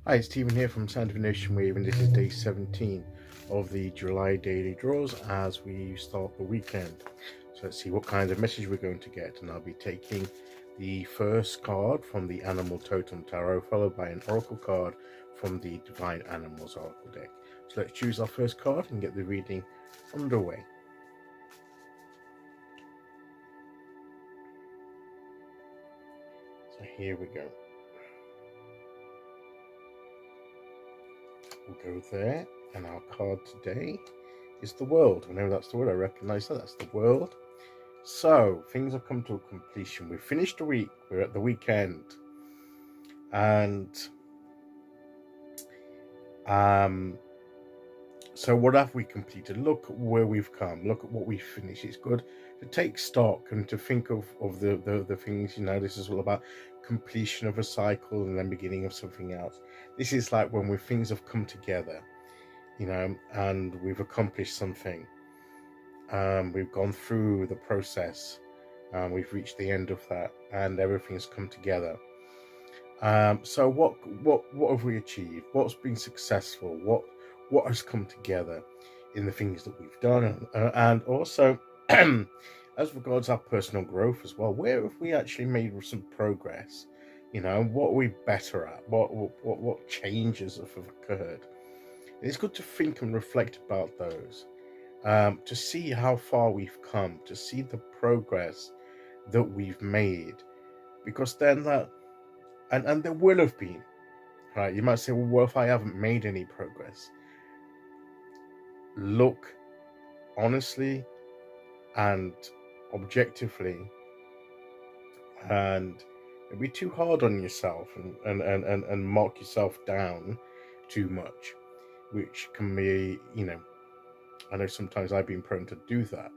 Hi, it's Stephen here from Sound of an Ocean Wave, and this is day 17 of the July daily draws as we start the weekend. So let's see what kind of message we're going to get, and I'll be taking the first card from the Animal Totem Tarot, followed by an Oracle card from the Divine Animals Oracle deck. So let's choose our first card and get the reading underway. So here we go. We'll go there, and our card today is the World. I know that's the word, I recognize that, that's the World. So things have come to a completion. We've finished the week, we're at the weekend, and so what have we completed? Look where we've come, look at what we've finished. It's good to take stock and to think of the things, this is all about completion of a cycle and then beginning of something else. This is like when things have come together, and we've accomplished something. We've gone through the process, we've reached the end of that, and everything's come together. So what have we achieved? What's been successful? What has come together in the things that we've done, and also as regards our personal growth as well, where have we actually made some progress? What are we better at? What changes have occurred? It's good to think and reflect about those, to see how far we've come, to see the progress that we've made, because then that, and there will have been, right? You might say, well, what if I haven't made any progress? Look honestly and objectively, and don't be too hard on yourself and mark yourself down too much, which can be, I know sometimes I've been prone to do that.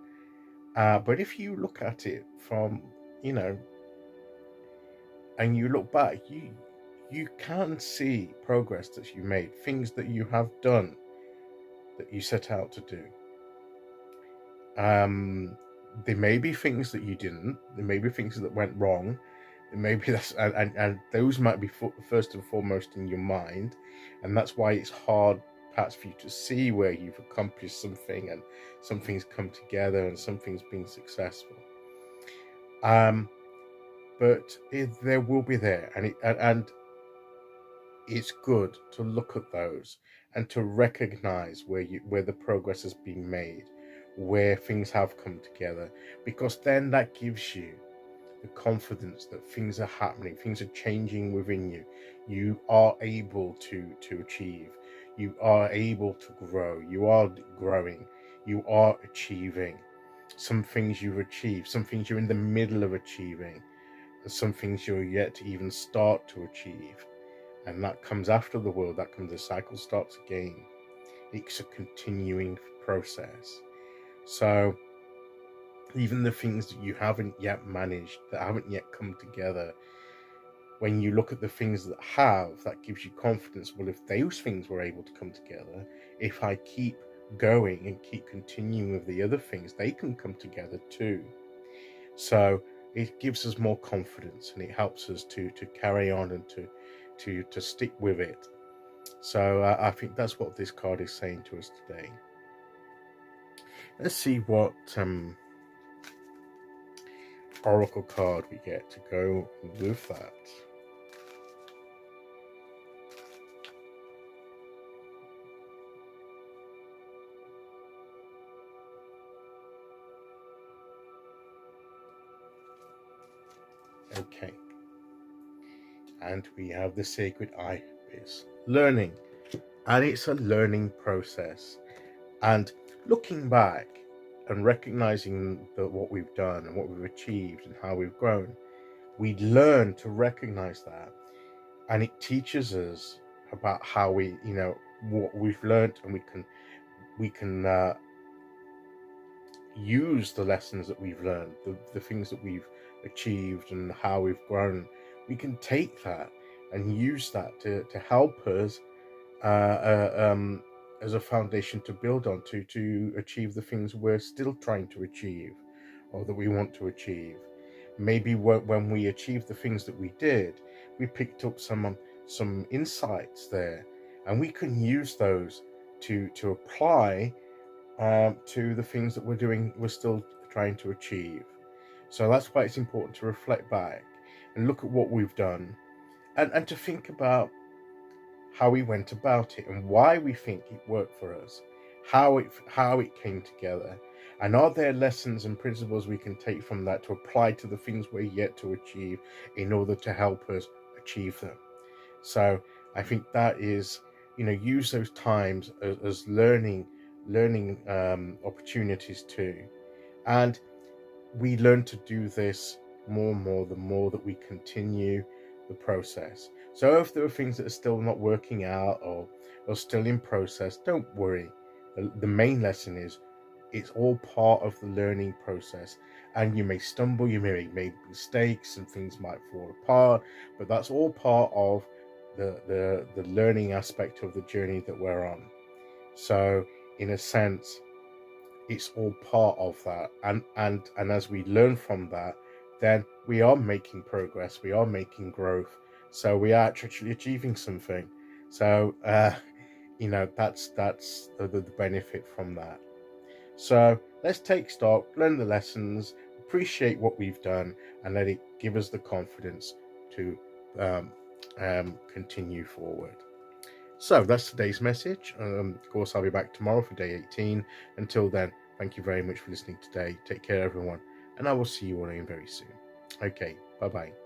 But if you look at it from, and you look back, you can see progress that you made, things that you have done that you set out to do. There may be things that you didn't. There may be things that went wrong. Maybe that's and those might be first and foremost in your mind, and that's why it's hard perhaps for you to see where you've accomplished something and something's come together and something's been successful. But there will be there, and it's good to look at those and to recognize where the progress has been made, where things have come together, because then that gives you the confidence that things are happening, things are changing within you. You are able to achieve. You are able to grow. You are growing. You are achieving. Some things you've achieved, some things you're in the middle of achieving, and some things you're yet to even start to achieve. And that comes after the World, that comes, the cycle starts again. It's a continuing process. So even the things that you haven't yet managed, that haven't yet come together, when you look at the things that have, that gives you confidence. Well, if those things were able to come together, if I keep going and keep continuing with the other things, they can come together too. So it gives us more confidence, and it helps us to carry on and to stick with it. So I think that's what this card is saying to us today. Let's see what Oracle card we get to go with that. Okay. And we have the Sacred Ibis. Learning. And it's a learning process. And looking back and recognizing what we've done and what we've achieved and how we've grown, we learn to recognize that. And it teaches us about how we, what we've learned, and we can use the lessons that we've learned, the things that we've achieved and how we've grown. We can take that and use that to help us as a foundation to build on to achieve the things we're still trying to achieve, or that we want to achieve. Maybe when we achieved the things that we did, we picked up some some insights there, and we can use those to apply to the things that we're still trying to achieve. So that's why it's important to reflect back and look at what we've done, and to think about how we went about it and why we think it worked for us, how it came together, and are there lessons and principles we can take from that to apply to the things we're yet to achieve in order to help us achieve them. So I think that is, use those times as learning opportunities too. And we learn to do this more and more the more that we continue the process. So if there are things that are still not working out or still in process, don't worry. The main lesson is it's all part of the learning process, and you may stumble, you may make mistakes, and things might fall apart, but that's all part of the learning aspect of the journey that we're on. So in a sense, it's all part of that, and as we learn from that, then we are making progress, we are making growth, so we are actually achieving something. So that's the benefit from that. So let's take stock, learn the lessons, appreciate what we've done, and let it give us the confidence to continue forward. So that's today's message. Of course, I'll be back tomorrow for day 18. Until then, thank you very much for listening today. Take care, everyone, and I will see you all again very soon. Okay, bye-bye.